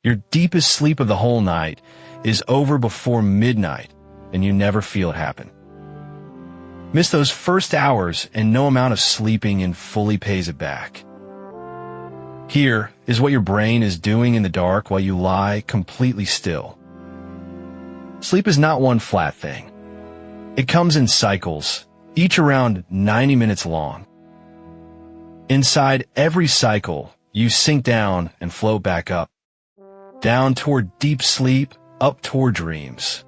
Your deepest sleep of the whole night is over before midnight, and you never feel it happen. Miss those first hours, and no amount of sleeping in fully pays it back. Here is what your brain is doing in the dark while you lie completely still. Sleep is not one flat thing. It comes in cycles, each around 90 minutes long. Inside every cycle, you sink down and float back up. Down toward deep sleep, up toward dreams.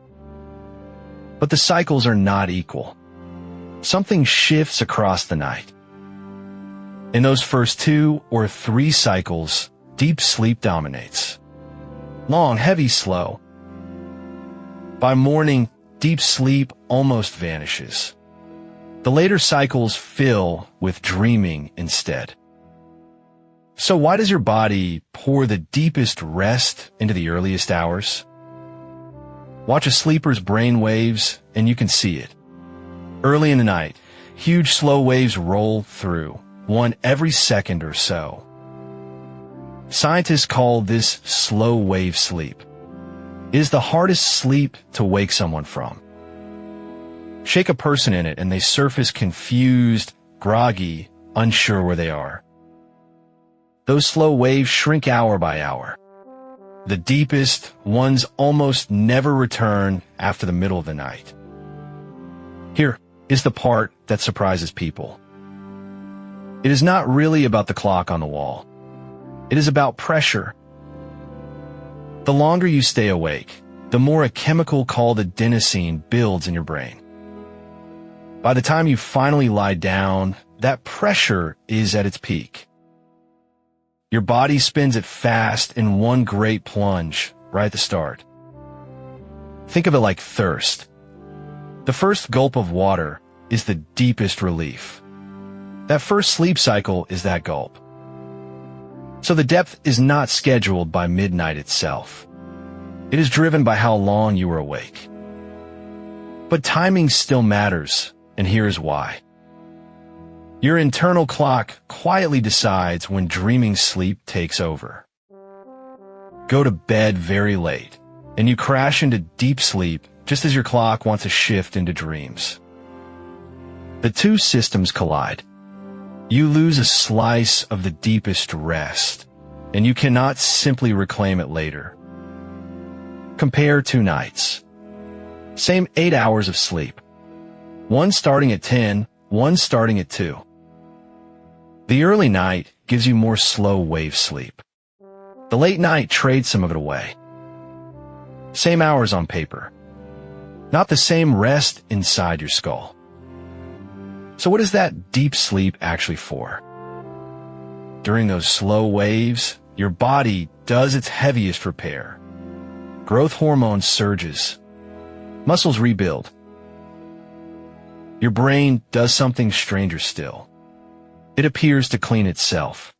But the cycles are not equal. Something shifts across the night. In those first 2 or 3 cycles, deep sleep dominates. Long, heavy, slow. By morning, deep sleep almost vanishes. The later cycles fill with dreaming instead. So why does your body pour the deepest rest into the earliest hours? Watch a sleeper's brain waves and you can see it. Early in the night, huge slow waves roll through, one every second or so. Scientists call this slow wave sleep. It is the hardest sleep to wake someone from. Shake a person in it and they surface confused, groggy, unsure where they are. Those slow waves shrink hour by hour. The deepest ones almost never return after the middle of the night. Here is the part that surprises people. It is not really about the clock on the wall. It is about pressure. The longer you stay awake, the more a chemical called adenosine builds in your brain. By the time you finally lie down, that pressure is at its peak. Your body spins it fast in one great plunge right at the start. Think of it like thirst. The first gulp of water is the deepest relief. That first sleep cycle is that gulp. So the depth is not scheduled by midnight itself. It is driven by how long you were awake. But timing still matters, and here is why. Your internal clock quietly decides when dreaming sleep takes over. Go to bed very late, and you crash into deep sleep just as your clock wants to shift into dreams. The two systems collide. You lose a slice of the deepest rest, and you cannot simply reclaim it later. Compare 2 nights. Same 8 hours of sleep. One starting at 10, one starting at 2. The early night gives you more slow wave sleep. The late night trades some of it away. Same hours on paper. Not the same rest inside your skull. So what is that deep sleep actually for? During those slow waves, your body does its heaviest repair. Growth hormone surges. Muscles rebuild. Your brain does something stranger still. It appears to clean itself.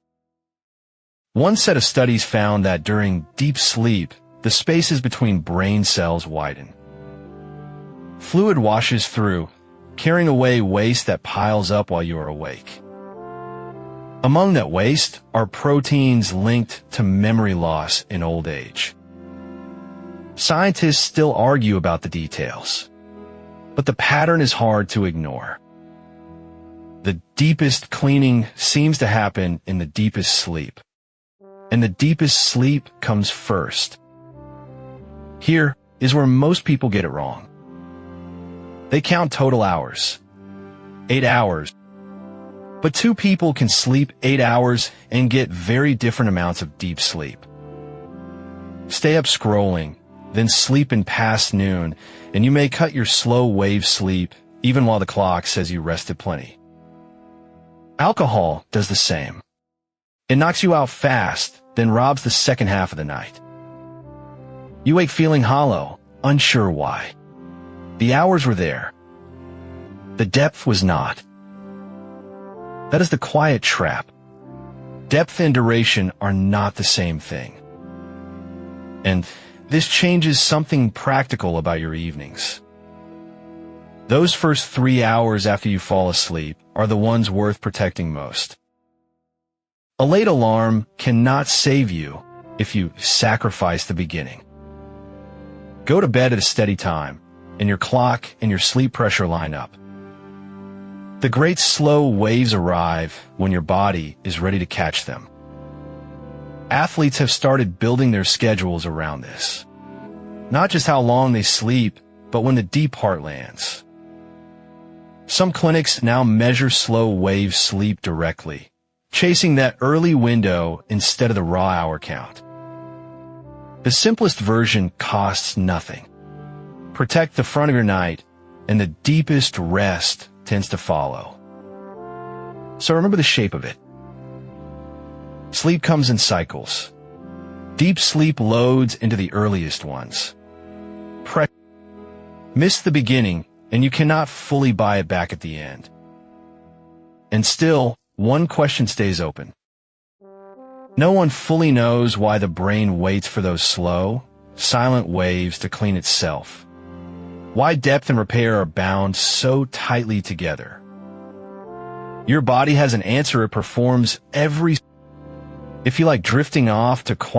One set of studies found that during deep sleep, the spaces between brain cells widen. Fluid washes through, carrying away waste that piles up while you are awake. Among that waste are proteins linked to memory loss in old age. Scientists still argue about the details, but the pattern is hard to ignore. The deepest cleaning seems to happen in the deepest sleep, and the deepest sleep comes first. Here is where most people get it wrong. They count total hours. 8 hours. But 2 people can sleep 8 hours and get very different amounts of deep sleep. Stay up scrolling, then sleep in past noon, and you may cut your slow wave sleep even while the clock says you rested plenty. Alcohol does the same. It knocks you out fast, then robs the second half of the night. You wake feeling hollow, unsure why. The hours were there. The depth was not. That is the quiet trap. Depth and duration are not the same thing. And this changes something practical about your evenings. Those first 3 hours after you fall asleep are the ones worth protecting most. A late alarm cannot save you if you sacrifice the beginning. Go to bed at a steady time, and your clock and your sleep pressure line up. The great slow waves arrive when your body is ready to catch them. Athletes have started building their schedules around this. Not just how long they sleep, but when the deep part lands. Some clinics now measure slow wave sleep directly, chasing that early window instead of the raw hour count. The simplest version costs nothing. Protect the front of your night, and the deepest rest tends to follow. So remember the shape of it. Sleep comes in cycles. Deep sleep loads into the earliest ones. Miss the beginning, and you cannot fully buy it back at the end. And still, one question stays open. No one fully knows why the brain waits for those slow, silent waves to clean itself. Why depth and repair are bound so tightly together. Your body has an answer it performs every. If you like drifting off to